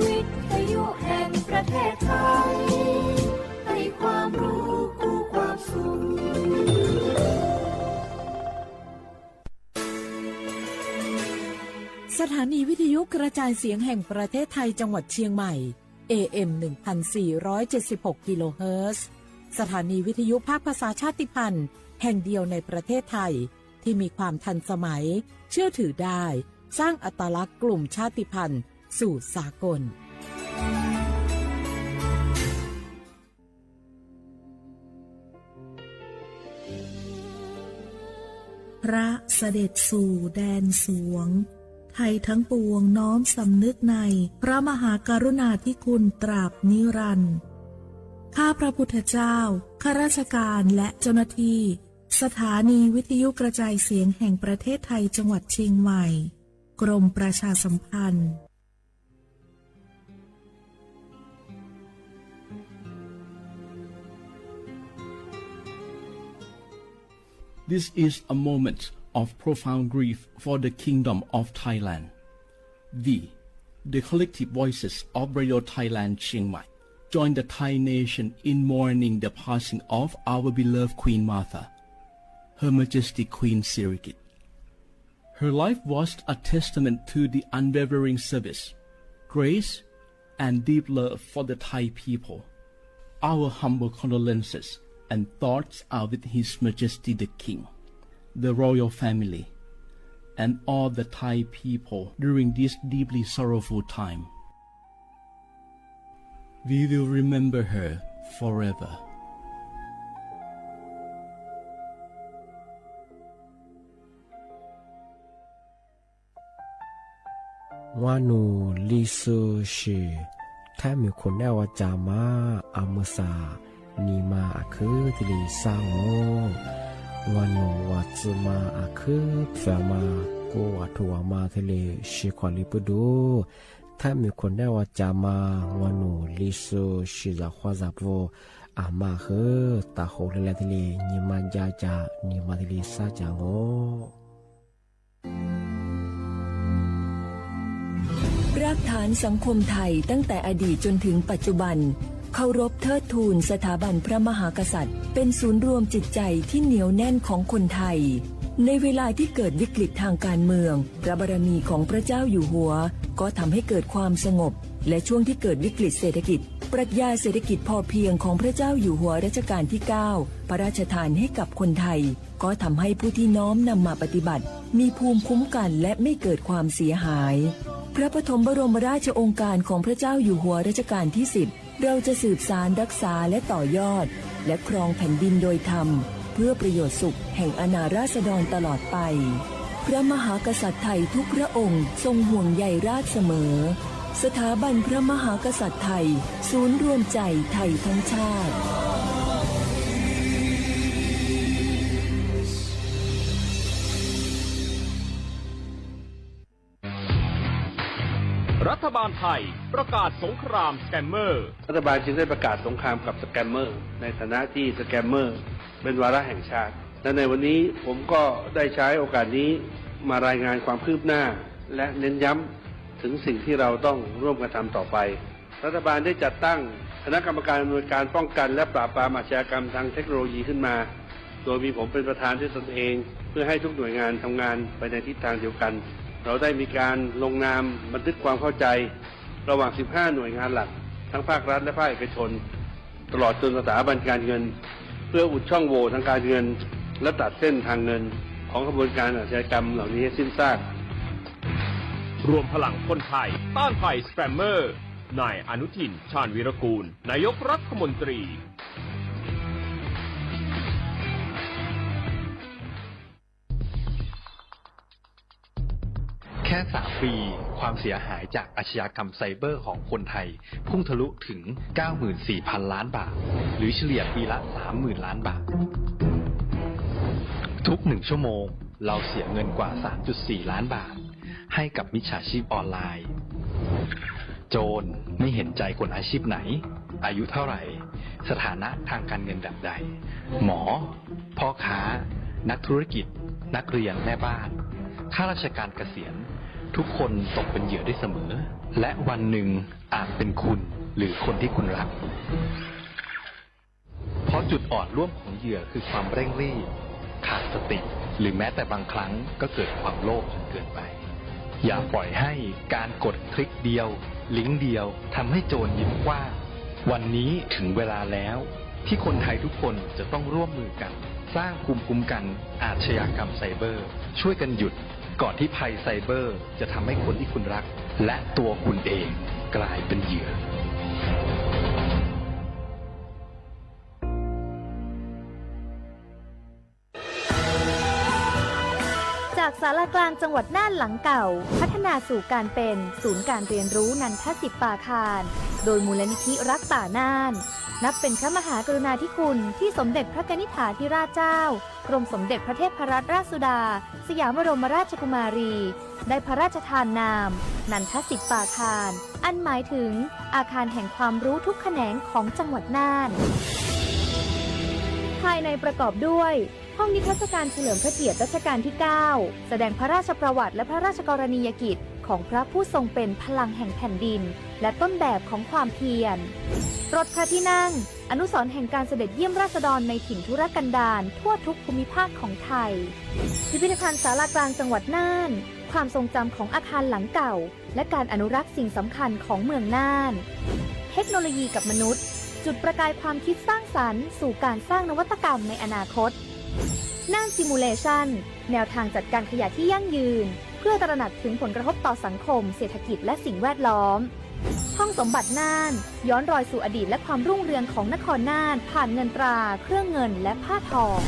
วิทยุแห่งประเทศไทยให้ความรู้คู่ความสุขสถานีวิทยุกระจายเสียงแห่งประเทศไทยจังหวัดเชียงใหม่ AM 1476 กิโลเฮิรตซ์สถานีวิทยุภาคภาษาชาติพันธุ์แห่งเดียวในประเทศไทยที่มีความทันสมัยเชื่อถือได้สร้างอัตลักษณ์กลุ่มชาติพันธุ์สู่สากลพระเสด็จสู่แดนสวงไทยทั้งปวงน้อมสำนึกในพระมหากรุณาธิคุณตราบนิรันดร์ข้าพระพุทธเจ้าข้าราชการและเจ้าหน้าที่สถานีวิทยุกระจายเสียงแห่งประเทศไทยจังหวัดเชียงใหม่กรมประชาสัมพันธ์ This is a moment of profound grief for the Kingdom of Thailand. We, the collective voices of Radio Thailand Chiang Mai, join the Thai nation in mourning the passing of our beloved Queen Martha, Her Majesty Queen Sirikit. Her life was a testament to the unwavering service, grace, and deep love for the Thai people. Our humble condolences and thoughts are with His Majesty the King, the royal family, and all the Thai people during this deeply sorrowful time. We will remember her forever. Wanu lisu shi Tami kunewa jama amusa Nima aku tili sango Wanu watsuma aku Pfama Ko watu wama tili shikwali pudu Tami kunewa jama Wanu lisu shi za khwazapo Ama he Taho lele tili Nima jaja Nima tili sajangoรากฐานสังคมไทยตั้งแต่อดีตจนถึงปัจจุบันเคารพเทิดทูนสถาบันพระมหากษัตริย์เป็นศูนย์รวมจิตใจที่เหนียวแน่นของคนไทยในเวลาที่เกิดวิกฤตทางการเมืองพระบารมีของพระเจ้าอยู่หัวก็ทำให้เกิดความสงบและช่วงที่เกิดวิกฤตเศรษฐกิจปรัชญาเศรษฐกิจพอเพียงของพระเจ้าอยู่หัวรัชกาลที่ 9 พระราชทานให้กับคนไทยก็ทำให้ผู้ที่น้อมนำมาปฏิบัติมีภูมิคุ้มกันและไม่เกิดความเสียหายพระปฐมบรมราชโองการของพระเจ้าอยู่หัวรัชกาลที่ 10เราจะสืบสานรักษาและต่อยอดและครองแผ่นดินโดยธรรมเพื่อประโยชน์สุขแห่งอาณาราษฎรตลอดไปพระมหากษัตริย์ไทยทุกพระองค์ทรงห่วงใยราชเสมอสถาบันพระมหากษัตริย์ไทยศูนย์รวมใจไทยทั้งชาติรัฐบาลไทยประกาศสงครามสแกมเมอร์รัฐบาลจึงได้ประกาศสงครามกับสแกมเมอร์ในฐานะที่สแกมเมอร์เป็นวาระแห่งชาติและในวันนี้ผมก็ได้ใช้โอกาสนี้มารายงานความคืบหน้าและเน้นย้ำถึงสิ่งที่เราต้องร่วมกันทำต่อไปรัฐบาลได้จัดตั้งคณะกรรมการอำนวยการป้องกันและปราบปรามอาชญากรรมทางเทคโนโลยีขึ้นมาโดยมีผมเป็นประธานด้วยตนเองเพื่อให้ทุกหน่วยงานทำงานไปในทิศทางเดียวกันเราได้มีการลงนามบันทึกความเข้าใจระหว่าง 15 หน่วยงานหลักทั้งภาครัฐและภาคเอกชนตลอดจนสถาบันการเงินเพื่ออุดช่องโหว่ทางการเงินและตัดเส้นทางเงินของกระบวนการอาชญากรรมเหล่านี้ให้สิ้นซากรวมพลังคนไทยต้านภัยสแกมเมอร์นายอนุทินชาญวีรกูลนายกรัฐมนตรีแค่ 3 ปีความเสียหายจากอาชญากรรมไซเบอร์ของคนไทยพุ่งทะลุถึง 94,000 ล้านบาทหรือเฉลี่ยปีละ 30,000 ล้านบาททุก1ชั่วโมงเราเสียเงินกว่า 3.4 ล้านบาทให้กับมิจฉาชีพออนไลน์โจรไม่เห็นใจคนอาชีพไหนอายุเท่าไหร่สถานะทางการเงินแบบใดหมอพ่อค้า นักธุรกิจ นักเรียนแม่บ้านข้าราชการเกษียณทุกคนตกเป็นเหยื่อได้เสมอและวันหนึ่งอาจเป็นคุณหรือคนที่คุณรักเพราะจุดอ่อนร่วมของเหยื่อคือความเร่งรีบขาดสติหรือแม้แต่บางครั้งก็เกิดความโลภจนเกินไปอย่าปล่อยให้การกดคลิกเดียวลิงก์เดียวทำให้โจรยิ้มกว้างวันนี้ถึงเวลาแล้วที่คนไทยทุกคนจะต้องร่วมมือกันสร้างภูมิคุ้มกันอาชญากรรมไซเบอร์ช่วยกันหยุดก่อนที่ภัยไซเบอร์จะทำให้คนที่คุณรักและตัวคุณเองกลายเป็นเหยื่อจากศาลากลางจังหวัดน่านหลังเก่าพัฒนาสู่การเป็นศูนย์การเรียนรู้นันทศิษย์ป่าคารโดยมูลนิธิรักป่าน่านนับเป็นพระมหากรุณาธิคุณที่สมเด็จพระกนิษฐาธิราชเจ้ากรมสมเด็จพระเทพรัตนราชสุดาสยามบรมราชกุมารีได้พระราชทานนามนันทศิษย์ป่าคารอันหมายถึงอาคารแห่งความรู้ทุกแขนงของจังหวัดน่านภายในประกอบด้วยห้องนิทรรศการเฉลิมพระเกียรติรัชกาลที่ 9 แสดงพระราชประวัติและพระราชกรณียกิจของพระผู้ทรงเป็นพลังแห่งแผ่นดินและต้นแบบของความเพียรรถพระที่นั่งอนุสรณ์แห่งการเสด็จเยี่ยมราษฎรในถิ่นทุรกันดารทั่วทุกภูมิภาคของไทยพิพิธภัณฑ์ศาลากลางจังหวัดน่านความทรงจำของอาคารหลังเก่าและการอนุรักษ์สิ่งสำคัญของเมืองน่านเทคโนโลยีกับมนุษย์จุดประกายความคิดสร้างสรรค์สู่การสร้างนวัตกรรมในอนาคตน่านซิมูเลชันแนวทางจัดการขยะที่ยั่งยืนเพื่อตระหนักถึงผลกระทบต่อสังคมเศรษฐกิจและสิ่งแวดล้อมห้องสมบัติน่านย้อนรอยสู่อดีตและความรุ่งเรืองของนครน่านผ่านเงินตราเครื่องเงินและผ้าทอง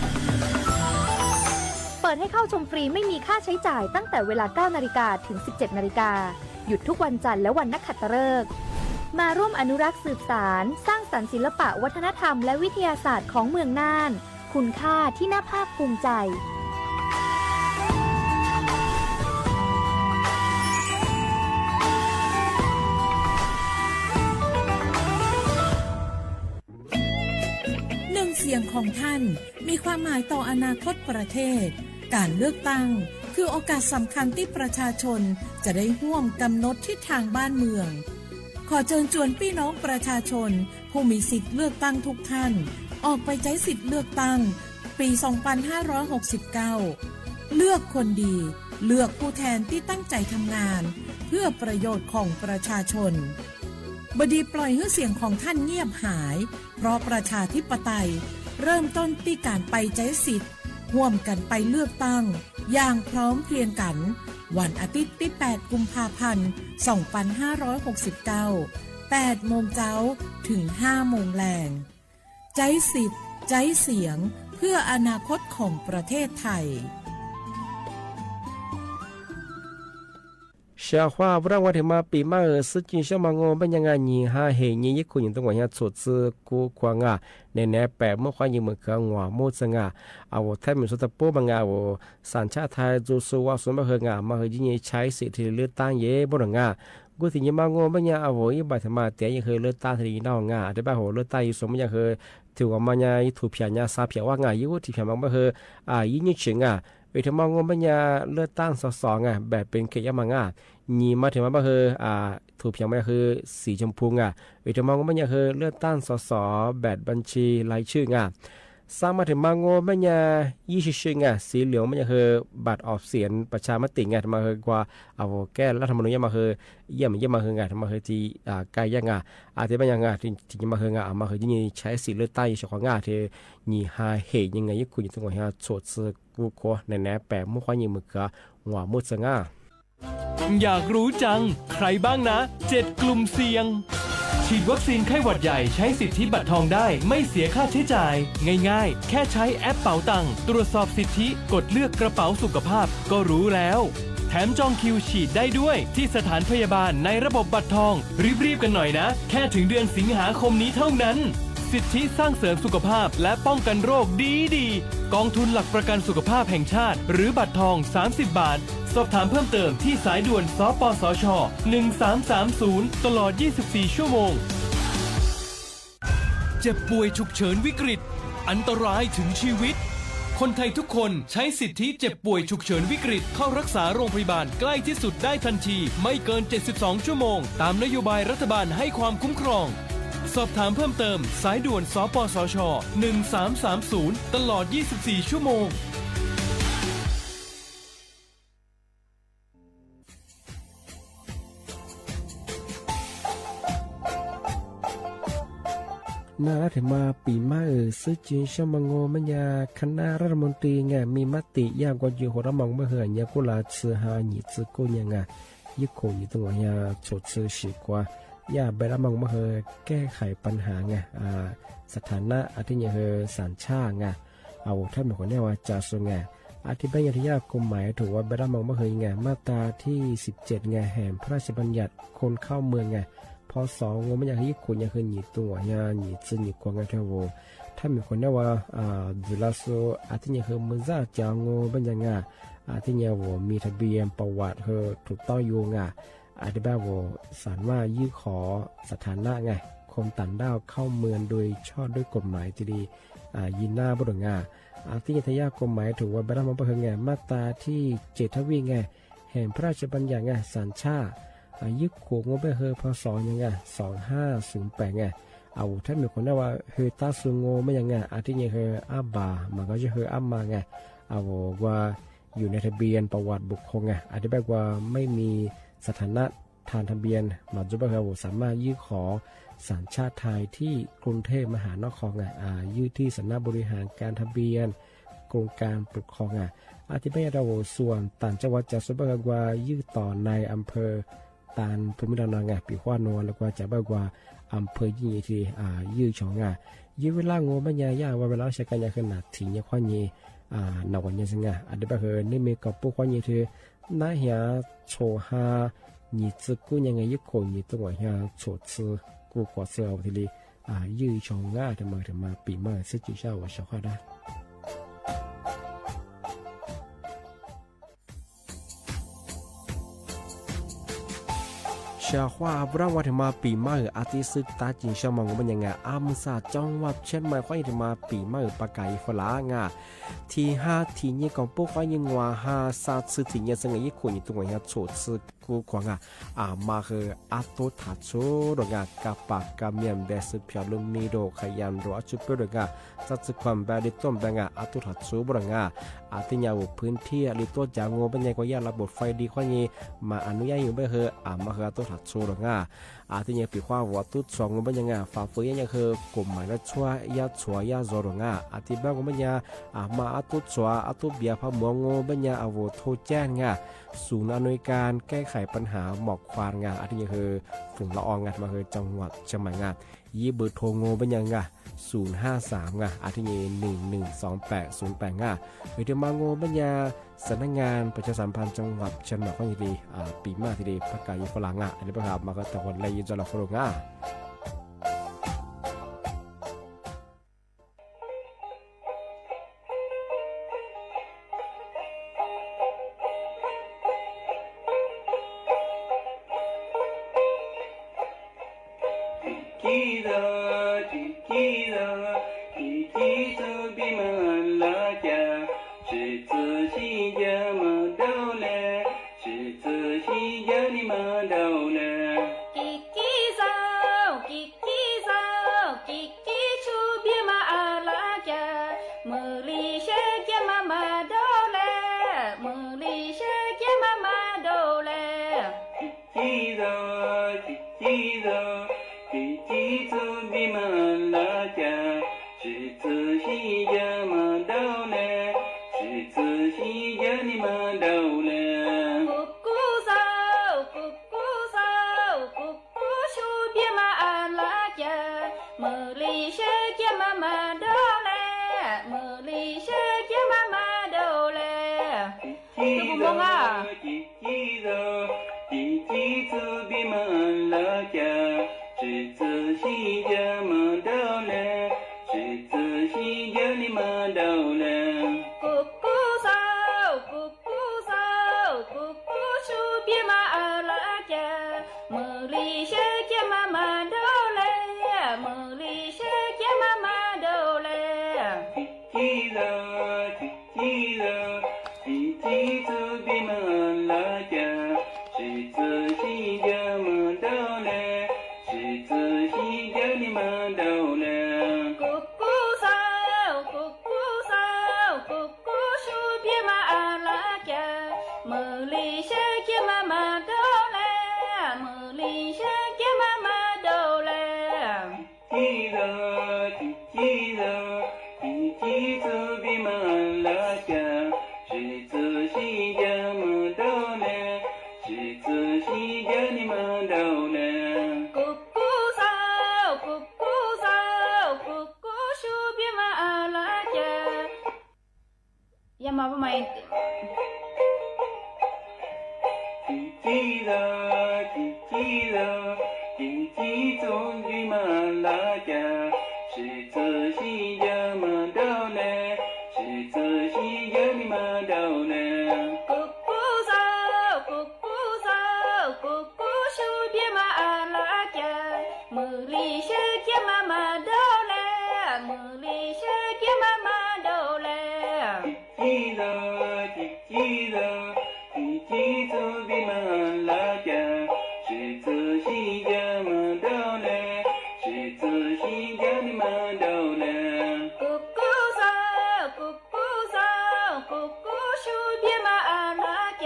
เปิดให้เข้าชมฟรีไม่มีค่าใช้จ่ายตั้งแต่เวลา 9 นาฬิกาถึง 17 นาฬิกาหยุดทุกวันจันทร์และวันนักขัตฤกษ์มาร่วมอนุรักษ์สืบสานสร้างสรรค์ศิลปะวัฒนธรรมและวิทยาศาสตร์ของเมืองน่านคุณค่าที่น่าภาคภูมิใจหนึ่งเสียงของท่านมีความหมายต่ออนาคตประเทศการเลือกตั้งคือโอกาสสำคัญที่ประชาชนจะได้ร่วมกำหนดทิศทางบ้านเมืองขอเชิญชวนพี่น้องประชาชนผู้มีสิทธิ์เลือกตั้งทุกท่านออกไปใช้สิทธิ์เลือกตั้งปี 2569 เลือกคนดีเลือกผู้แทนที่ตั้งใจทำงานเพื่อประโยชน์ของประชาชนบดีปล่อยให้เสียงของท่านเงียบหายเพราะประชาธิปไตยเริ่มต้นที่การไปใช้สิทธิ์ร่วมกันไปเลือกตั้งอย่างพร้อมเพรียงกันวันอาทิตย์ที่ 8 กุมภาพันธ์ 2569 8 โมงเช้าถึง 5 โมงแลงใช้สิทธิ์ใช้เสียงเพื่ออนาคตของประเทศไทยเช้าว่าพระวันที่มาปีมาสึจินเช้ามางงเป็นยังไงยี่ห้าเฮยี่ยี่คุณยังต้องว่าสดซื้อกูควางอ่ะในแนบแปะเมื่อควายยิงมือกังหัวมูดสง่าเอาแทบเหมือนสุดตะปูบางอ่ะสัญชาติไทยจูสูว่าสมบัติงามาเฮยี่ยี่ใช้สิทธิเลือกตั้งเย่บนงากูถึงยังมางงเป็นยังเอายี่ใบธรรมะแต่ยังเคยเลือกตั้งที่นอกงาได้บ้าเลือกตั้งยี่สมยังเคยถือว่ามันยังถูกเพียงยังซาเพียว่างายี่กูที่เพียงบางเคยยี่ยี่เฉียงเวทมองงเป็นยังเลือกตั้งสองแบบเป็นเขยมังนีมาถึงมาคือถูกเพียงไม่คือสีชมพูเวทมองไม่ยังคือเลือกตั้งสแบบบัญชีรายชื่อสร้างมาถึงมางไม่ยัง20ชื่อสีเหลืองไม่ยังคือบัตรออกเสียงประชามติมาคือกว่าเอาแก้รัฐธรรมนูญมาคือเยี่ยมมาคือมาคือที่ใกล้ยังอาจจะไม่ยังที่มาคือมาคือยี่ใช้สีเลือกตั้งยี่ของที่ยี่หาเหตุยังไงยี่คุณยังต้องว่าโสดซื้อกูโคในแนบแปะมุ่งควายยิงมือกหัวมุดสง่าอยากรู้จังใครบ้างนะ7กลุ่มเสี่ยงฉีดวัคซีนไข้หวัดใหญ่ใช้สิทธิบัตรทองได้ไม่เสียค่าใช้จ่ายง่ายๆแค่ใช้แอปเป๋าตังค์ตรวจสอบสิทธิกดเลือกกระเป๋าสุขภาพก็รู้แล้วแถมจองคิวฉีดได้ด้วยที่สถานพยาบาลในระบบบัตรทองรีบๆกันหน่อยนะแค่ถึงเดือนสิงหาคมนี้เท่านั้นสิทธิสร้างเสริมสุขภาพและป้องกันโรคดีกองทุนหลักประกันสุขภาพแห่งชาติหรือบัตรทอง30 บาทสอบถามเพิ่มเติมที่สายด่วนสปสช1330ตลอด24ชั่วโมงเจ็บป่วยฉุกเฉินวิกฤตอันตรายถึงชีวิต คนไทยทุกคนใช้สิทธิเจ็บป่วยฉุกเฉินวิกฤตเข้ารักษาโรงพยาบาลใกล้ที่สุดได้ทันทีไม่เกิน72ชั่วโมงตามนโยบายรัฐบาลให้ความคุ้มครองสอบถามเพิ่มเติมสายด่วนสปสช1330ตลอด24ชั่วโมงน่าถึงมาปีมาซึ่งจีนชมังโงมันยาคณะรัฐมนตรีไงมีมติยากกว่าอยู่หัวมองเมื่อเหื่อยกุลาชื่อหาหนีจื้อกูยังไงยิ่งคงอยู่ตรงนี้โจทย์ชื่อสีกว่ายาไปรับมองเมื่อเหื่อแก้ไขปัญหาไงสถานะอาทิตย์เหื่อสัญชาติไงเอาถ้าเหมือนคนนี้ว่าจะส่งไงอธิบายที่ยากกฎหมายถูกว่าไปรับมองเมื่อเหื่อไงมาตราที่17ไงแห่งพระราชบัญญัติคนเข้าเมืองไงพอ2我们讲一国家和你东啊呀你子你光个条我他们可能ว่าเวลา说อาทิตย์和们在讲我们讲อาทิตย์我มีทะเบียนประวัติเธอถูกต้องอยู่อธิบายว่าสารว่ายื่นขอสถานะไงคนต่างด้าวเข้าเมืองโดยชอบด้วยกฎหมายที่ดียินหน้าบุรุษอาทิตย์ทยากฎหมายถูกว่าบรรดามาเพิ่งมาตราที่7ทวีแห่งพระราชบัญญัติสัญชาติยึดขวงว่าไปเฮอพศยังไง2508เอาถ้ามีคนได้ว่าเฮตาซุงโงไม่ยังไงอาทิตย์เฮออาบามันก็จะเฮออามาเอาว่าอยู่ในทะเบียนประวัติบุคคลอธิบายว่าไม่มีสถานะทางทะเบียนมาจุบะเฮอสามารถยื่นขอสัญชาติไทยที่กรุงเทพมหานครยื่นที่สำนักบริหารการทะเบียนกรมการปกครองอธิบายเราส่วนต่างจังหวัดจะสุบะเฮอว่ายื่นต่อในอำเภอตานภูมิลำนาปีขวานวลแล้วก็จะบอกว่าอำเภอยี่ที่ยื้อชองยื้อเวลางูมันยาว่าเวลาใช้การยาขนาดถี่เนี่ยควานยี่นวันยังไงอันนี้แบบเฮนี่มีกับพวกควานยี่ที่น่าเหียโชหายี่จื้อกูยังไงยี่โคยี่ตัวเหียโชจื้อกูกว่าเสือทีนี้ยื้อชองถึงมาปีมาสิจุเช้าว่าชาวข้าได้ชาวว่าบราวันมาปีมาอาทิตย์ซึกตาจินชาวมองมันยังไงอามุสาจังหวัดเช่นมาควายมาปีมาปากไก่ฝรั่งที่5ที่นี่ของพวกควายยังว่า5 3ที่นี่สังเกตคนอยู่ตรงนี้โฉดซึกกูกว่ามาคืออาตุทัดโชดกับปากกับเมียนเบสเพียลุมีโดขยันรัวจุดเปิดจัดสึกความแบบดิต้มแบบอาตุทัดโชบรอาทิยาวพื้นที่ลิตัวจางงูเป็นยังก็ยาระบบไฟดีควานี้มาอนุญาตอยู่ไม่คือมาคืออาตุทัดโชดอาทิยาปีขว้าวัดตุดสองงูเป็นยังฝ่าฝืนยังคือกลุ่มหมายละชัวยาชัวยาโจรอาทิบ้างงูเป็นยังมาอาตุชัวอาตุเบียพะมัวงูเป็นยังอาวุธโทแจ้งศูนย์อำนวยการแก้ไขปัญหาหมอกควานอาทิคือฝุ่นละอองมาคือจังหวัดเชียงใหม่ยี่เบอร์โทรงูเป็นยัง053อาทิ112808วิธีมางูเป็นยังสำนักงานประชาสัมพันธ์จังหวัดเชียงใหม่ข้อดีปีมาทีดีประกาศยุฝรั่งอันนี้ประกาศมาก็ตะวันเลยยินจะหลอกฝรั่งKira 一起走比马拉家，谁自己家么到嘞？谁自己家的马到嘞？咕咕烧，咕咕烧，咕咕树比马拉家，茉莉香给妈妈到嘞，茉莉香给妈妈到嘞。记得，记得，一起走比马拉家，谁自己家么到嘞？谁自己家的马到嘞？咕咕烧，咕咕烧，咕咕树比马拉家。Yang apa main? 记得，记得，一起走比马拉家，谁自己家马到嘞？谁自己家的马到嘞？咕咕烧，咕咕烧，咕咕树比马拉家，茉莉香给妈妈到嘞，茉莉香给妈妈到嘞。记得，记得，一起走比马拉家，谁自己家马到嘞？谁自己家的马到嘞？咕咕烧，咕咕烧，咕咕树比马拉家，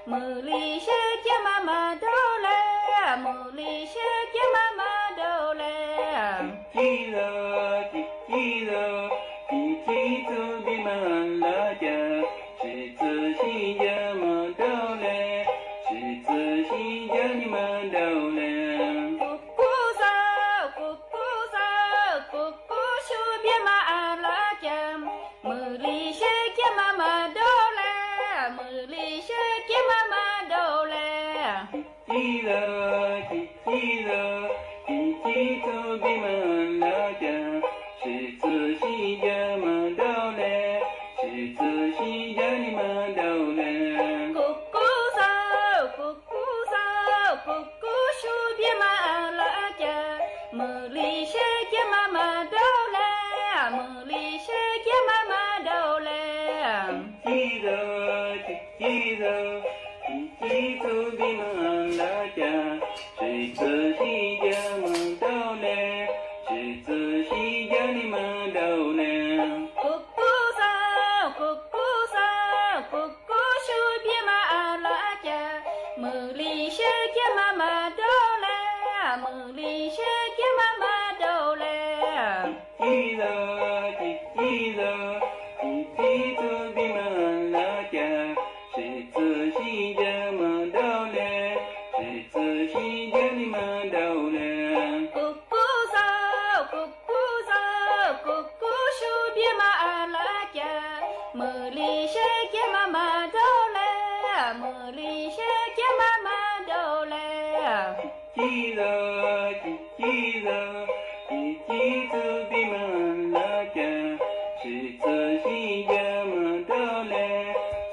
茉莉香给妈妈到嘞，茉莉香给妈妈到嘞。记得，记得，一起走比马拉家，谁自己家马到嘞？谁自己家的马到嘞？咕咕烧，咕咕烧，咕咕树比马拉家，茉莉香给妈妈到嘞，茉莉香给妈妈到嘞。记得，记得，一起走比马拉家，谁自己家马到嘞？谁自己家的马到嘞？咕咕烧，咕咕烧，咕咕树比马拉家，茉莉香给妈妈到嘞，茉莉香给妈妈到嘞。记得，记得，一起走比马拉家，谁自己家马到嘞？谁自己家的马到嘞？咕咕烧，咕咕烧，咕咕树比马拉家，茉莉香给妈妈到嘞，茉莉香给妈妈到嘞。记得，记得，一起走比马拉家，谁自己家马到嘞？谁自己家的马到嘞？咕咕烧，咕咕烧，咕咕树比马拉家，茉莉香给妈妈到嘞，茉莉香给妈妈到嘞。记得，记得，一起走比马拉家，谁自己家马到嘞？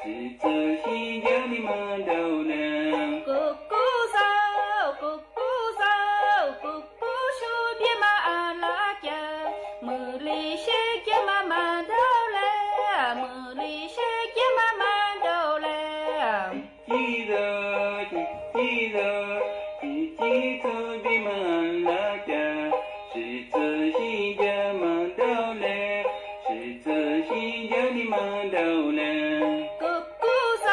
谁自己家的马到嘞？咕咕烧，咕咕烧，咕咕树比马拉家，茉莉香给妈妈到嘞，茉莉香给妈妈到嘞。记得，记得，一起走比马拉家，谁自己家马到嘞？谁自己家的马到嘞？咕咕烧，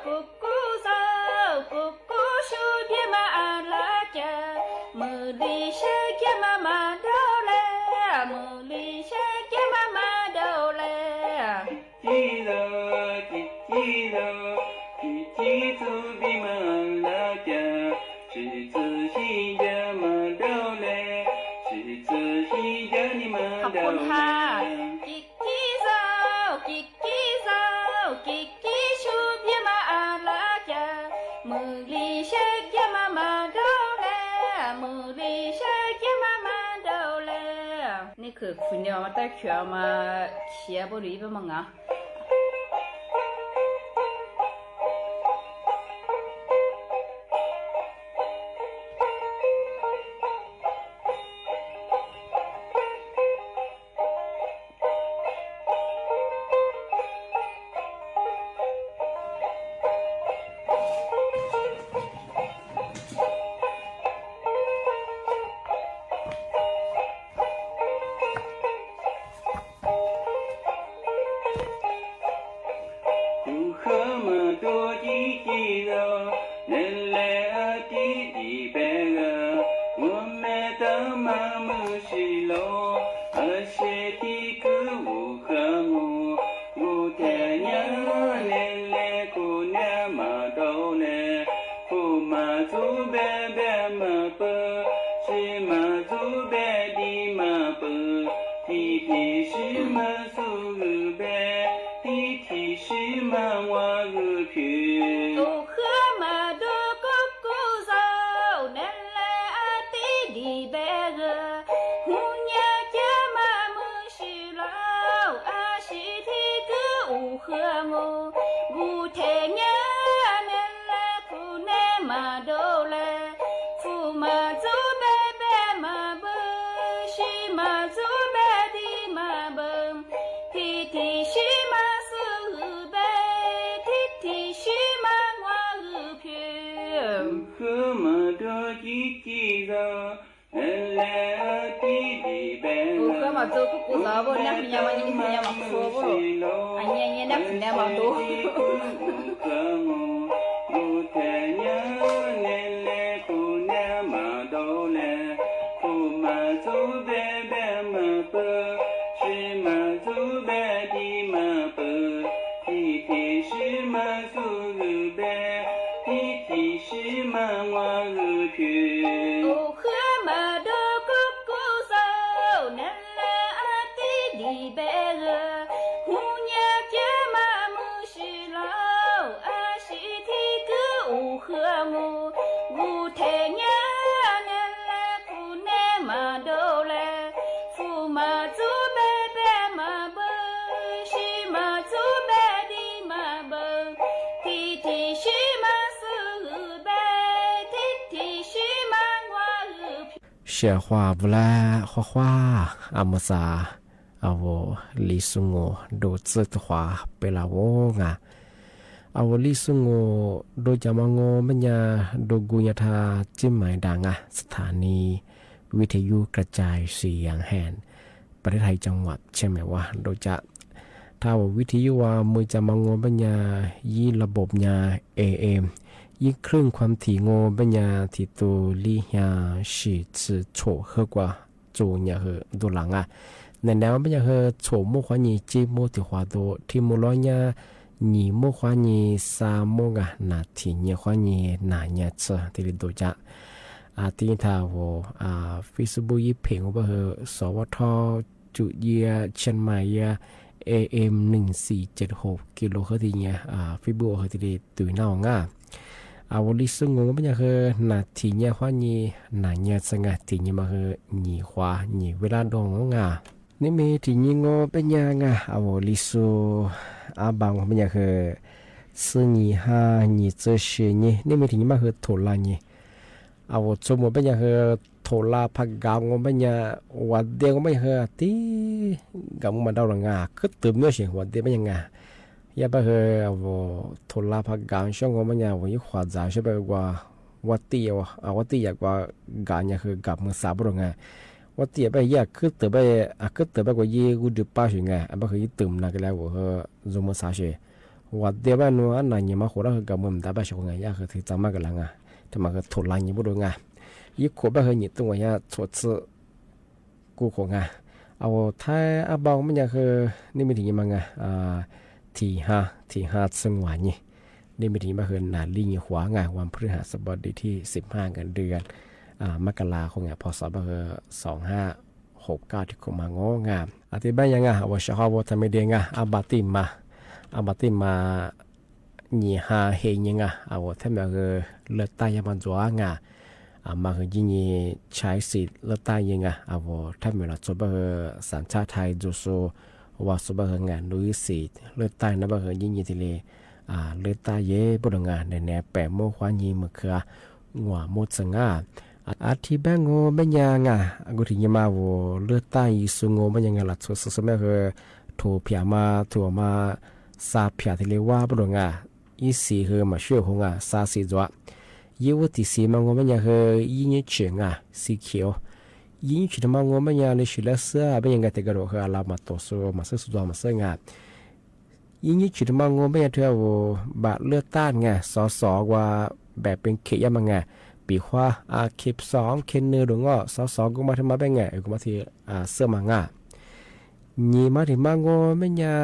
咕咕烧，咕咕树比马拉家，茉莉香给妈妈到嘞，茉莉香给妈妈到嘞。记得，记得，一起走比马拉家，谁自己家马到嘞？谁自己家的马 ขอบ 到 คุณค่ะ 嘞？ กิกกี้สาวกิกกี้สาวกิกกี้ชูพี่มาอาลาจามือลีเชกยามามาดาวแลมือลีเชกยามามาดาวแลนี่คือคุณเดียวมาแต่เขียวมาเขียบหรือเป็นมังอ่ะ嘛我个去。都喝嘛都咕咕走，南来阿弟弟白个，姑娘家嘛么是老，阿西提个乌喝么，乌太娘南来苦难嘛都来，富嘛走白白嘛不，西嘛走白的嘛不，提提西嘛是白，提提西嘛我是偏。喝嘛多叽叽走，南来阿弟弟白我喝嘛走咕咕走不，那姑娘嘛你姑娘嘛说不咯？哎呀呀，那姑娘嘛多。乌太娘南来姑娘嘛都来，富嘛走白白嘛不，西嘛走白的嘛不，提提西嘛走个白，提提西嘛我个去。我喝嘛都咕咕走，南来阿弟弟白个，姑娘家嘛么是老，阿西提个乌喝么，乌太娘南来苦难嘛都来，富嘛走白白嘛不，西嘛走白的嘛不，提提西嘛是白，提提西嘛我是偏。เสียว่าบุลาว่าอามซาอาวลิสุงโอโดซึตว่าเปลาวงาอาวลิสุงโอโดจามงโอมัญญาโดกุญทาจิมหมายดังสถานีวิทยุกระจายเสียงแห่งประเทศไทยจังหวัดใช่ไหมว่าโดยจะถ้าว่าวิทยุว่ามือจามงโอมัญญายี่ระบบญา AMยิ่งครึ่งความถี่โงปัญญาที่ตัวลี่ยาสิจือโฉเฮกว่าจูเนี่ยเฮดูหลังในแนวปัญญาเฮโฉโมขวานีจีโมติขวาโตที่โมล้อยาหนีโมขวานีซาโมกะนาทีเนี่ยขวานีนาเนี่ยเจอที่ดูจะที่ท่าวFacebook ยี่เพลงว่าเฮสวทจุเยียเชียงใหม่ยา AM 1476กิโลเฮิรตซ์เนี่ยFacebook เฮที่ตุยน่างอาวลิสุงงมันยังคือนาทีเนี่ยว่านี่นาเนี่ยสงะทีเนี่ยมาคือนี่ว่านี่เวลาดองงานี่มีทีนี่งอเป็นยังไงอาวลิสุอาบางมันยังคือซึ่งนี่ฮานี่เจอเชียนี่มีทีนี่มาคือโทลานี่อาวจมูกเป็นยังคือโทลาพักกาวงเป็นยังวัดเดียวไม่คือที่กำมันดาวงาคือตื่นเมื่อเสียงวัดเดียวเป็นยังไงยาบะเฮอโทลาพักกางช่องมันยาวยิ่งขวาจ่าใช่ไหมว่าวัดตีวัดตีอยากว่ากางเนี่ยคือกับมือสาบรงไงวัดตีไปยากคือตื่นไปกว่ายี่กูดูป้าสิไงอันนั้นคือตื่นนักแล้วว่าจงมือสาเชวัดเดียวไปนู้นนั่นยังมาขวดคือกับมือมันได้ไปสิไงยากคือที่จำมากกันละไงแต่มาคือโทลายิ่งบุรุษไงยิ่งขวดไปคือยิ่งตัวเนี่ยสดชื่อกูของไงเอาถ้าอาบางมันยังคือนี่มีถึงยังไงที่ห้าซึ่งวันนี้นี่มีที่มาเหินหนาลีนหัวงานวันพฤหัสบดีที่15กันเดือนมกราคมพศ2569ที่เข้ามางองามอธิบายยังไงว่าชาวบ้านทำไม่ได้ไงอาบาติมานี่หาเฮยังไงว่าทำไมเลือดใต้ยังมันจัวไงมาคือยิ่งใช้สิทธิ์เลือดใต้ยังไงว่าทำไมเราจะสัญชาติไทยจูโซว่าสุบะเฮงานลุยสีเลือดใต้นะบะเฮยิ่งยี่ทีเลเลือดใต้เย่บุญงานในแนวแปะโมขวานีมือเขือหัวมดสง่าอาทิแบงโง่ไม่ยังกูถึงยังมาวัวเลือดใต้สุงโง่ไม่ยังหลักสุดสุดไม่เคยถูเพียมาถูมาซาเพียทีเลว่าบุญงานอีสีเฮมาช่วยหงซาสีจัวยี่วัติสีมังโง่ไม่ยังเคยยิ่งเฉียงสีเขียวยิ่งชุดมังงไม่ยาเลยชุดละเสื้อไม่ยังไงแต่กระโดดคืออาลามาโตโซมาเสื้อสุดมาเสื้องายิ่งชุดมังงไม่ยาเท่าบาดเลือดต้านไงสอว่าแบบเป็นเขียมังไงปีขวาเข็บ2เข็นเนื้อดงสอกูมาที่มาเป็นไงกูมาที่เสื้อมังยี่มาที่มังงไม่ยา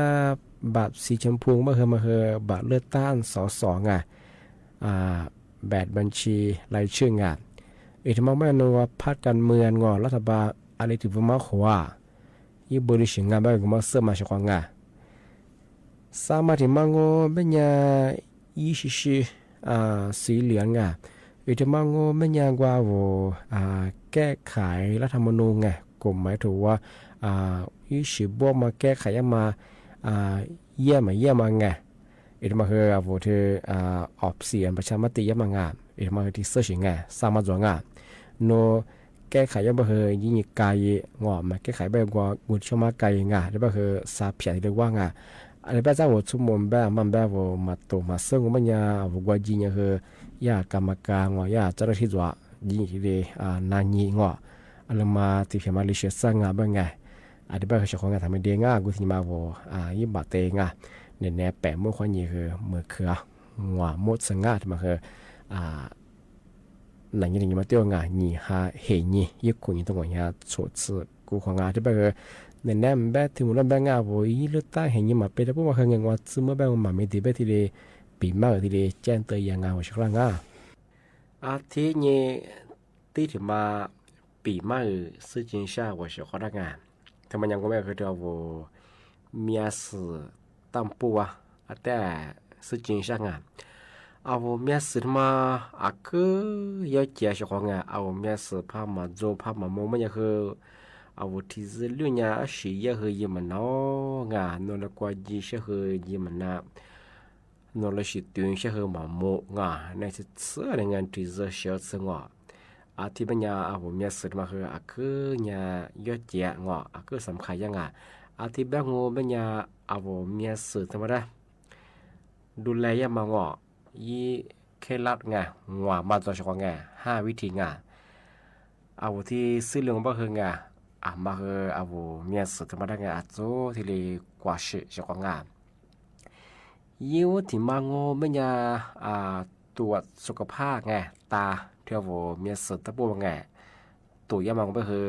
บาดสีชมพูมาคือบาดเลือดต้านสอไงแบบบัญชีรายชื่องานที่มองไม่นว่าพักการเมืองรัฐบาลอะไรที่ผมมาขวายี่บริษัทงานแบบผมมาเสริมมาช่วยงาน สามาถึงมังโงเป็นยาสีเหลืองอ่ะอีกมังโงเป็นยากว่าโวแก้ไขรัฐธรรมนูญไงกลุ่มหมายถึงว่า20บ่มาแก้ไขมาเยี่ยมไงอีกมาคือโวเธอออกเสียงประชามติยามางานอีกมาที่เสื้อสีไงสามาจวงอ่ะโนแก้ไขยังบ่เคยยิ่งกายงอมาแก้ไขแบบว่ากุดชมาไกงาได้บ่เคยสาเพียได้ว่างาอะไรแบบว่าชุมมแบบมันแบบว่ามาโตมาซึ่งมันยาบ่กว่ายิ่งคือยากรรมการงอยาเจ้าหน้าที่ว่ายิ่งที่ได้นานีงออะไรมาที่เพียงมาลิเชซังงาบ่ไงอะไรแบบเขาของงานทำให้เด้งากูที่มาว่ายิ่งบาดเตงาเนี่ยแนแปะเมื่อควนี้คือเมื่อคืองัวหมดสังงาที่มาคือหลังจากนี้มาเที่ยวงานนี่ฮะเฮนี่ยิ่งคนยิ่งต้องว่าเนี่ยโฉดสื่อกูของงานที่แบบในแนมแบบที่มันแบบงานว่าอีลูกตาเฮนี่มาเป็นแต่พวกว่าเฮงว่าซึ่งมาแบบมาไม่ดีแบบที่เลยปีมากที่เลยแจ้งเตือนยังงานว่าชักล่างอาทิตย์นี้ที่ถึงมาปีมากสื่อจริงใช่ว่าชักล่างทำไมยังก็ไม่เคยเจอว่ามีสื่อตั้มปัวแต่สื่อจริงใช่งานเอาเมียสืมาก็ยอดเจียชของเอาเมียสืพามาโจพามาโมมันยังคือเอาที่จะเรื่องนี้สิยังคือยิ่งมันน้องนนละกว่ายิ่งเชื่อคือยิ่งมันน่ะนนละสิตัวเชื่อคือมาโมในที่เสือในงานที่จะเชื่อซึ่งอาที่ปัญญาเอาเมียสืมาคือเนี่ยยอดเจียก็สำคัญยังอาที่แบบงูปัญญาเอาเมียสืธรรมดาดูแลยังมยี่เคลัดงัวมาตัวชก5วิธีเอาที่ซื้อเรื่องบ่คือมาคือเอาเมียสุดธรรมดาโจที่เลยกว่าชกยี่วที่มาโง่ไม่ยาตรวจสุขภาพตาเที่ยวเมียสุดตะปูตัวยามังบ่คือ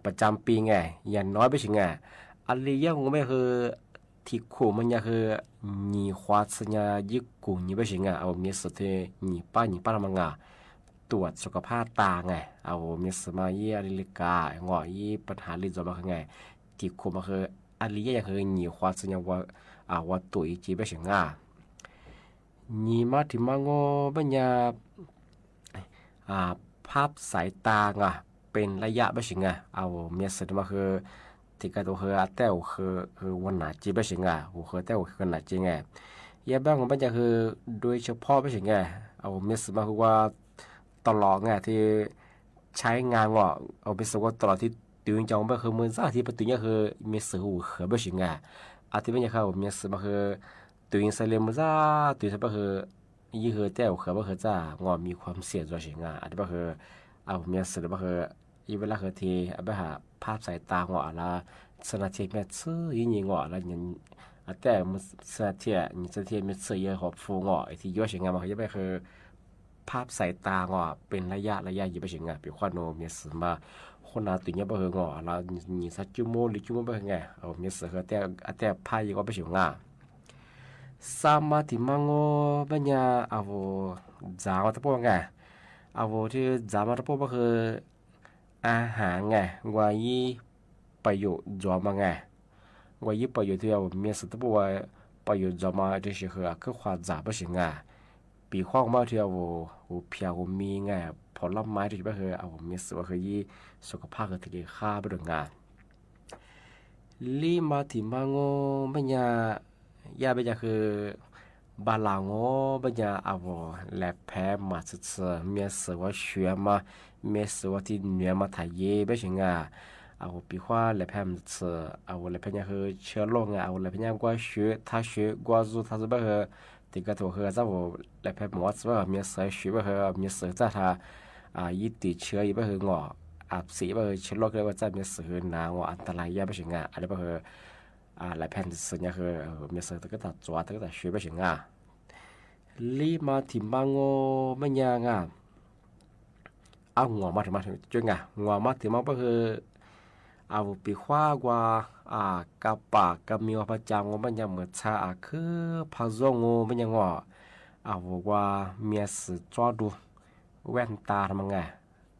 ประจำปีอย่างน้อยไปถึงอันนี้ยังไม่คือที่ขู่มันยังคือ你花次呢一股你不行เอามีสติ你ป้ามังตรวจสุขภาพตาเอามีสมาเยอลิกางอปัญหาลิจมาคือที่ขู่มาคืออันนี้ยังคือ你花次呢ว่าตัวอีจี不行你มาที่มังบัญญาภาพสายตาเป็นระยะ不行เอามีสติมาคือที่ก็ตัวแต่คือวันไหนจีบไม่ใช่หัวแต่หัววันไหนจริงยาบ้างมันจะคือโดยเฉพาะไม่ใช่เอาเมสมาคือว่าตลอดที่ใช้งานเอาเมสว่าตลอดที่ตื่นจังไม่คือมือซ่าที่ประตูเนี่ยคือเมสหัวไม่ใช่อาทิตย์ไม่ใช่เขาเมสมาคือตื่นใส่เลมือซ่าตื่นใส่ก็คือยี่คือแต่หัวไม่คือจ้ามีความเสียใจใช่อาทิตย์ก็คือเอาเมสก็คืออีเวลาคือที่เอาไปหาภาพสายตาละสนาเทียมซื้อยิ่งละยันแต่มันสนาเทียนี่สนาเทียมซื้อเยอะหอบฟูที่ย่อเฉียงมันเขาจะไปคือภาพสายตาเป็นระยะอยู่ไปเฉียงเป็นข้อโน้มเนี่ยสื่อมาคนนาตัวเนี้ยไปคือละนี่สักชั่วโมงหรือชั่วโมงไปคือเอาเนี่ยสื่อแต่พายก็ไปเฉียงสามาที่มังบัญญาเอาจางตะโพเอาที่จางตะโพก็คืออาหารว่ายี่ประโยชน์จอมาว่ายี่ประโยชน์ที่เอาเมียสุดตัวประโยชน์จอมาที่是คือความจ่า不行ปีข้องมาที่เอาเพียวมีผลไม้ที่ไปคือเอาเมียสุดว่าคือยี่สุขภาพก็ที่ค่าไปด้วยลีมาที่มังบัญญายาบัญญาคือบาลางบัญญาเอาแลแพ้มาสุดเมียสุดว่าเชื่อมาเมสว่าที่เหนือมาถ่ายเย่ไม่ใช่เอาปีว่าเลยแพมเสือเอาเลยแพมยังคือเชื้อโรคเอาเลยแพมยังกว่าเชื้อถ้าเชื้อกว่าสู้ถ้าจะไปคือติดกระตัวคือจะว่าเลยแพมว่าจะว่ามีเสือเชื้อไปคือมีเสือจะถ้ายี่ติดเชื้อยี่ไปคืออับสีไปคือเชื้อโรคเลยว่าจะมีเสือหนาวอันตรายไม่ใช่อะไรไปคือเลยแพมเสือเนี่ยคือมีเสือตั้งแต่จัวตั้งแต่เชื้อไม่ใช่ลีมาถิ่มบางไม่ยังเอางัวมาถึงจุดงัวมาถึงมาก็คือเอาปีขว้ากว่ากระปากกระมีว่าประจำว่ามันยังเหมือนชาคือพะโซ่งูมันยังเอาว่าเมียสืจ้าดูแว่นตาทำ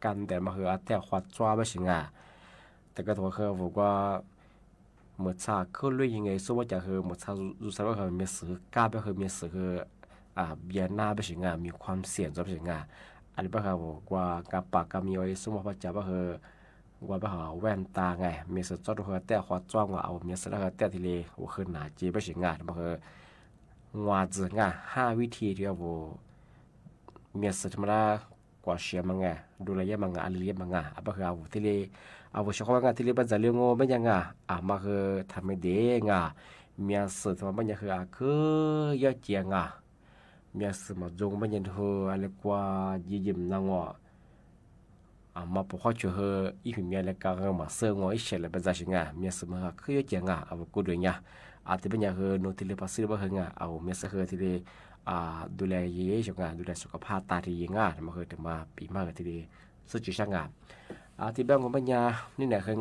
กันแต่มาคือแต่ขวัดจ้าไม่ใช่แต่ก็ตัวคือว่า một cha khơi luyện những ngày sốจะคือmột chaรู้สึกว่ามีสื่อกล้าไปคือมีสื่อคือเบียร์หน้าไปถึงมีความเสี่ยงจะไปถึงอันนี้ก็คือว่าการปากการมีไว้สมมติว่าจะก็คือว่าไปหาแว่นตาไงมีสื่อจอดคือแต่ขอจ้องว่าเอามีสื่อแล้วแต่ทีเลยว่าคือหนาจีไปถึงก็คือว่าจะ5 วิธีที่ว่ามีสื่อธรรมดากว่าเชียมังดูแลยังมังอะไรยังมังก็คือเอาทีเลยเอาชอบว่าที่เรียกว่าจะเลี้ยงงูไม่ยังมาคือทำไม่ดีมีสื่อทำไม่ยังคือเยอะเจียงมีสื่อมาจงไม่ยังคืออะไรกว่ายิ้มนางมาพอเขาช่วยอีกมีอะไรก็มาเสื่องอีเฉลเป็นใจสิมีสื่อมาคือเยอะเจียงเอากูด้วยที่เป็นยังคือโน้ตที่เรียกภาษาบ้างเอามีสื่อที่เรียดูแลเยอะจังดูแลสุขภาพตาดีมาคือถึงมาปีมากที่เรียสุดจุดช่างที่บ้านของปัญญานี่แหละคือ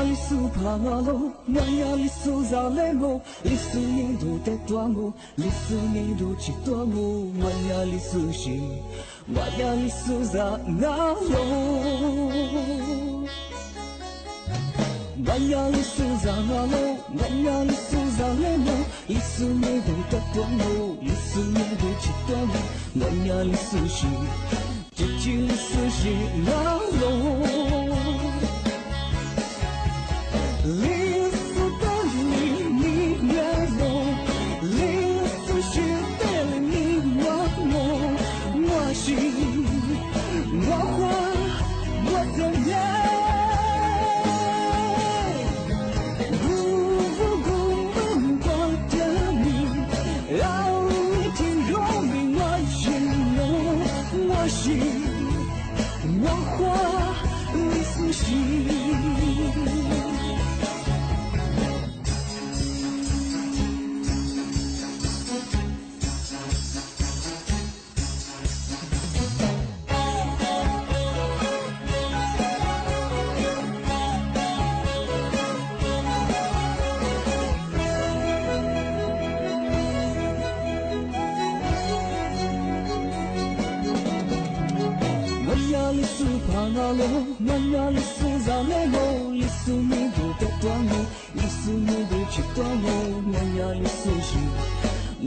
里苏帕瓦罗，万呀里苏扎雷莫，里苏尼杜德多莫，里苏尼杜奇多莫，万呀里苏西，万呀里苏扎那罗。万呀里苏扎那罗，万呀里苏扎雷莫，里苏尼杜德多莫，里苏尼杜奇多莫，万呀里苏西，吉吉里苏西那罗。里苏的里你越罗，里苏是的你我心我花我的眼。我花里苏西。里苏帕瓦罗，万呀里苏扎雷莫，里苏尼杜德多莫，里苏尼杜奇多莫，万呀里苏西，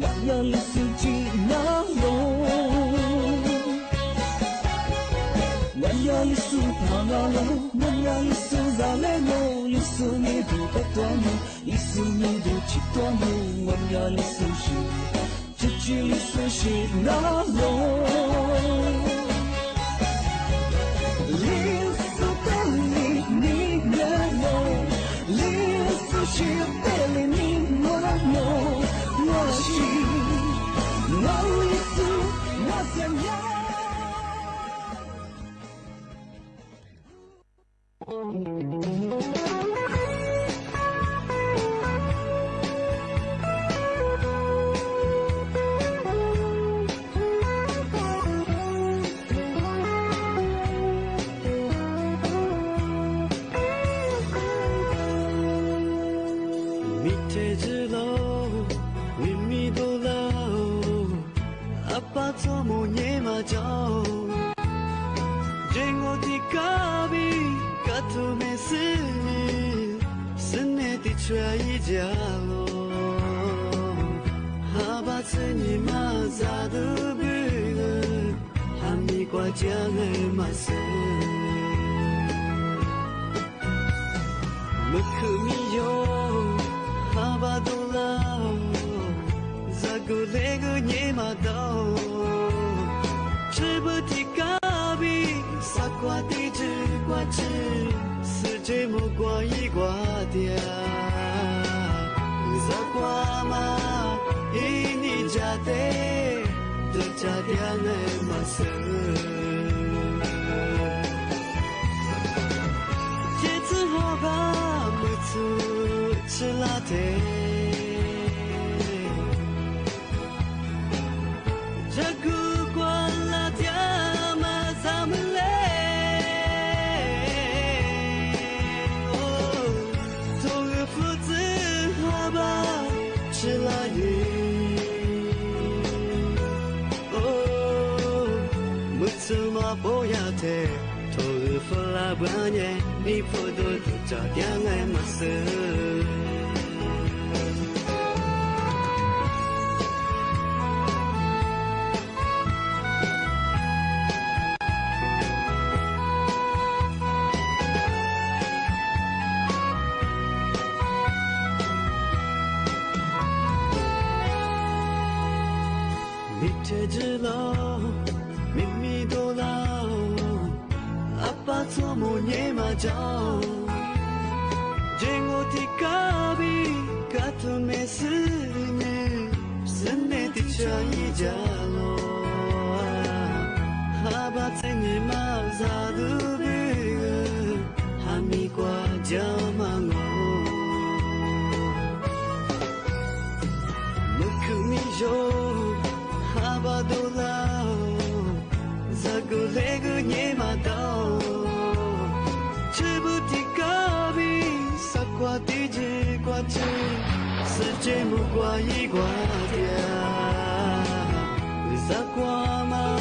万呀里苏吉那罗，万呀里苏帕瓦罗，万呀里苏扎雷莫，里苏尼杜德多莫，里苏尼杜奇多莫，万呀里苏西，吉吉里苏西那罗。里苏的里你越罗，里苏是的里你我心，我里苏我想要。这木瓜一瓜的，为啥瓜嘛？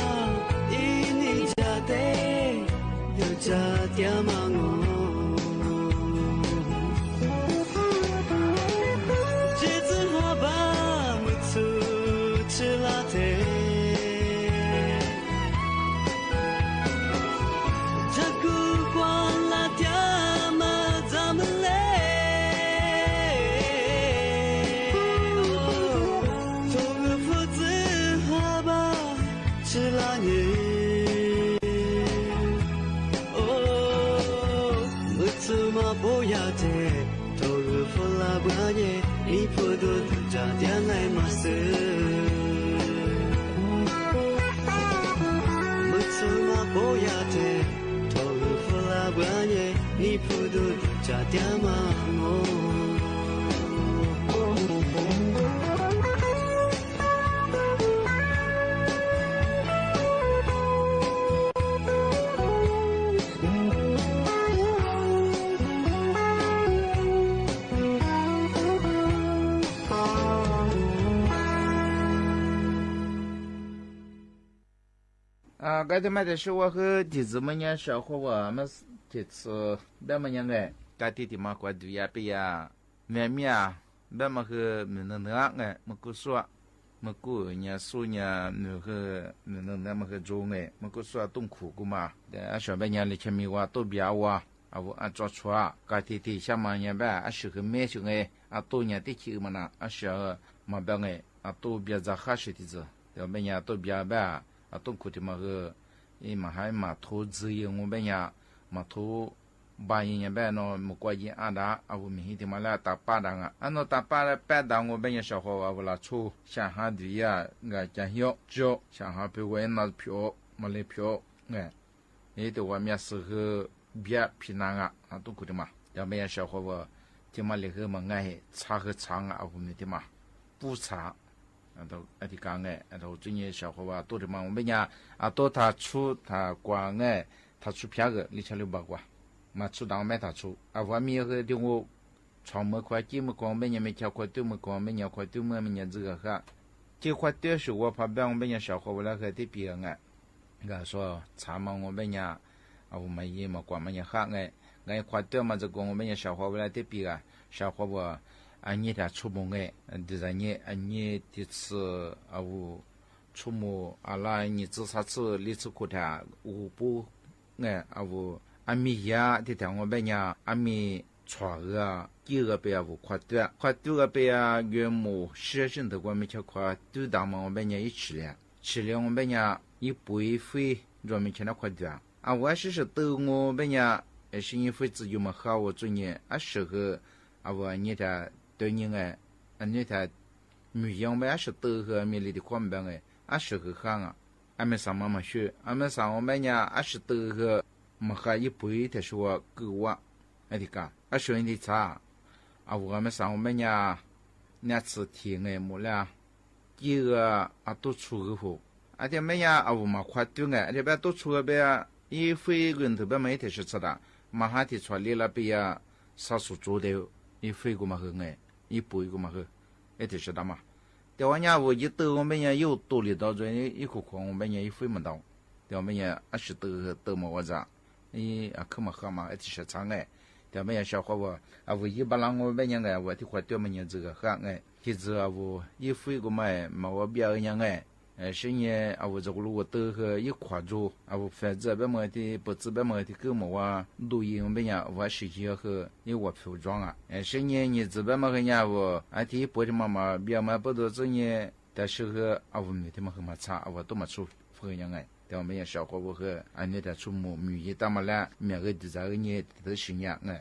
一你家的，有家的嘛我。这次好吧，没出吃辣的，这个瓜辣的嘛咱们嘞。是那年，哦，我怎么不要的？头个弗拉巴耶，你不都扎点来嘛是？我怎么不要的？头个弗拉巴耶，你不都扎点嘛我？该他妈的是我和弟子们呀，小伙我们这次别么样哎，该弟弟嘛关注呀别呀，外面啊，别么和没能哎，么个说，么个人说呢，那个没能那么个中哎，么个说痛苦个嘛，啊小别人里前面话都别话，啊我按照错啊，该弟弟下么样呗，啊是个没熊哎，啊多年的去么呢，啊小么别哎，啊都别在哈是的子，要别人都别呗。啊，东苦的嘛个，伊嘛还嘛投资业我们呀，嘛投半年半喏，么过年啊哒，啊我们的嘛来打巴当啊，啊喏打巴了半当我们也小伙娃我拉出，想哈的呀，我讲要交，想哈别为拿票，没来票，哎，你的外面是个别平安啊，啊东苦的嘛，要么也小伙娃，就嘛那个嘛爱查和长啊，我们的嘛不查。都阿啲讲嘅，都最近小伙娃多的嘛，我们家啊多他出他光嘅，他出票嘅，你瞧六百块，嘛出当买他出，啊外面有个的我床么块几么光，每年没条块对么光，每年块对么每年这个哈，这块对是我怕别我们家小伙娃那个的别个，我说查嘛我们家啊我们也嘛光么家哈个，我块对嘛这个我们家小伙娃那的别个，小伙娃。俺你的出门哎，第二年俺你的次啊我出门啊啦你自杀次历次过的我不哎啊我俺米呀的天我们呀俺米穿个第二个别我快对个别啊月末学生的我们就快对当嘛我们呀一起了我们呀一杯费我们去那快对啊我是都我们呀是因为自己嘛好我做年啊适合啊我你的。对人哎，俺那他女样呗，是都和面里的款呗哎，俺是个行啊，俺们上妈妈学，俺们上我们家俺是都和么还一辈的说够我，哎的个，俺说你查，啊我们上我们家那次天哎没了，第二个啊都出个货，啊这们家啊我们快对哎，这边都出个呗，一回人头边没得是吃的，马上提出来了呗呀，啥时做的，一回过嘛很哎。一步一个嘛呵，一直是的嘛。对我家我一到我们家有多里到这一口矿我们家一分没到，对我们家啊是都么我咋，你啊可么喝嘛一直是长哎，对我们家小伙我啊我一般人我们家哎我的话对我们家这个喝哎，其实啊我一分个嘛嘛我别个样哎。是呢，啊，我这个路我都和一块住，啊，我反正别么的，不知别么的，跟么哇，录音没呀，我实际和你我服装啊，是呢，你这边么个呀，我啊，第一波的妈妈，别么不多这呢，但是和啊，我们他们很么差，我都没出，不一样哎，但我们也小伙我和啊，你的出门，母语大么啦，每个的这个呢都是样哎。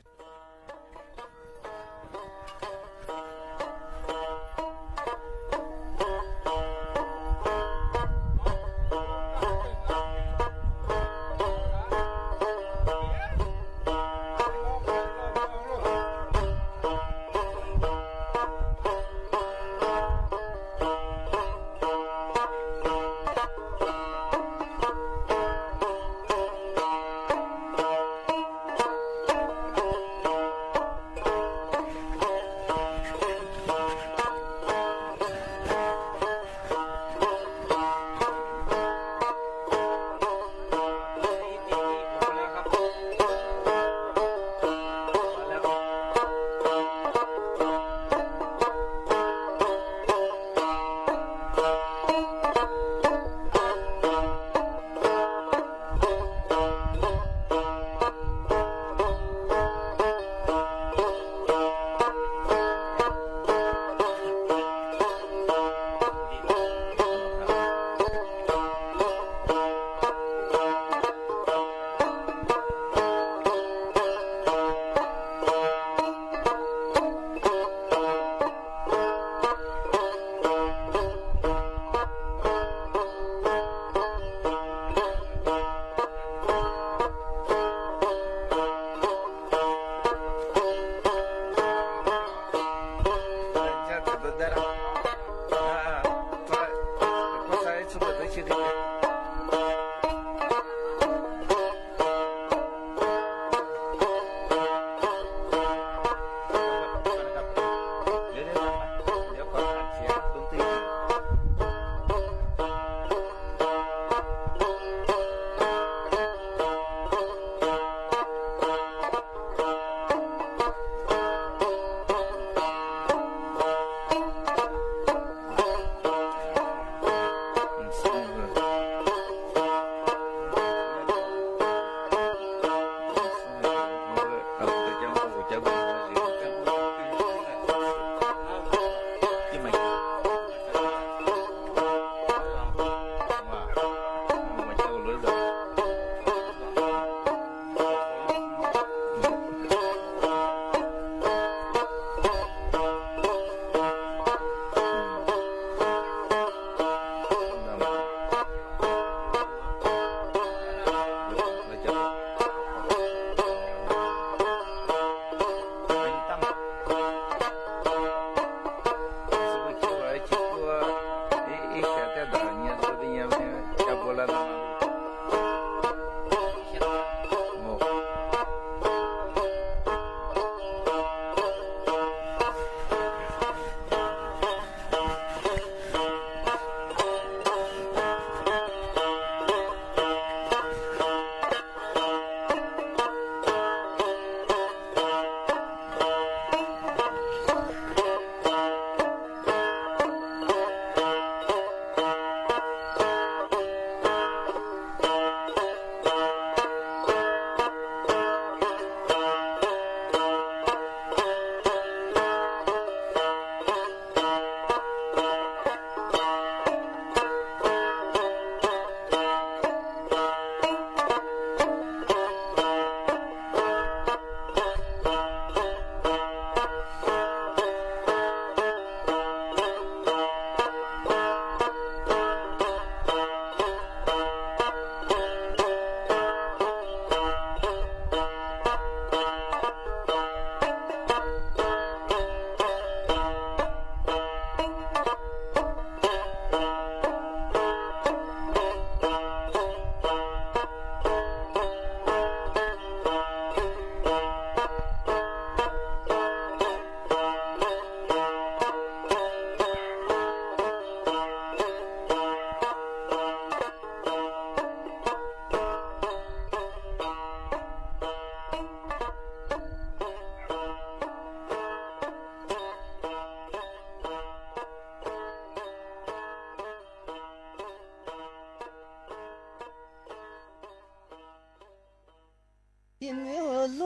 听我路，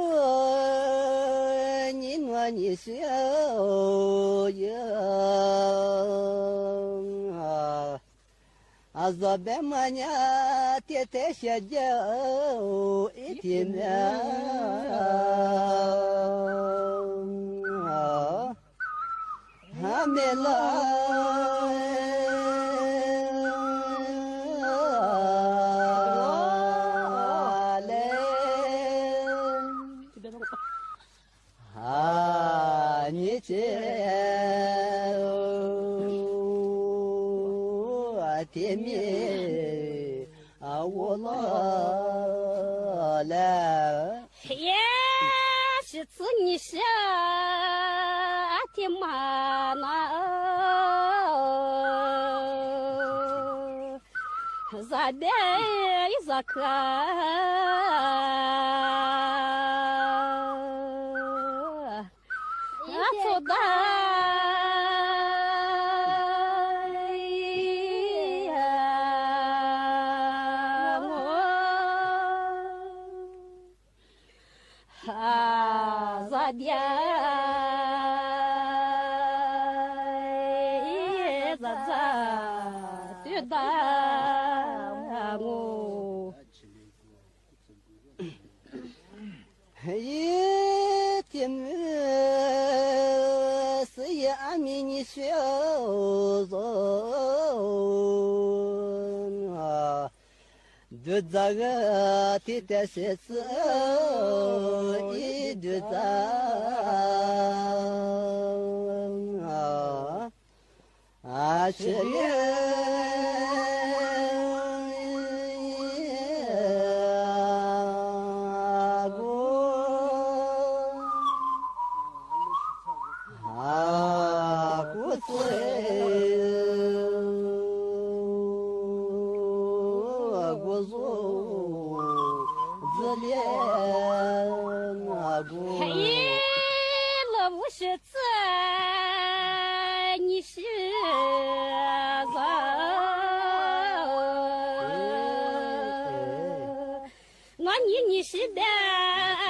你我你小呀啊，左边嘛呀，天天下脚一天呀，还没来。你这天灭我了耶，是子你是天妈那，咋的咋可？做的我咋的咋对的我。一天是也阿弥你小子啊，就这个天天是一就这啊是你是的，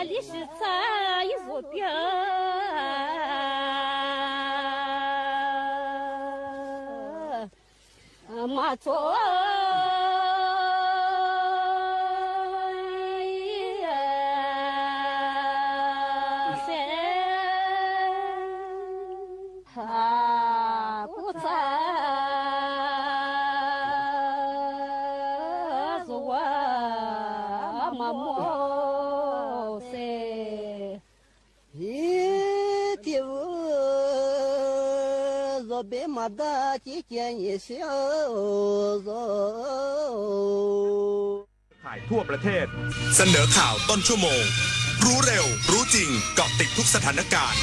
你是啥一座标？马错。别马达几件一小子。ถ่ายทั่วประเทศเสนอข่าวต้นชั่วโมงรู้เร็วรู้จริงเกาะติดทุกสถานการณ์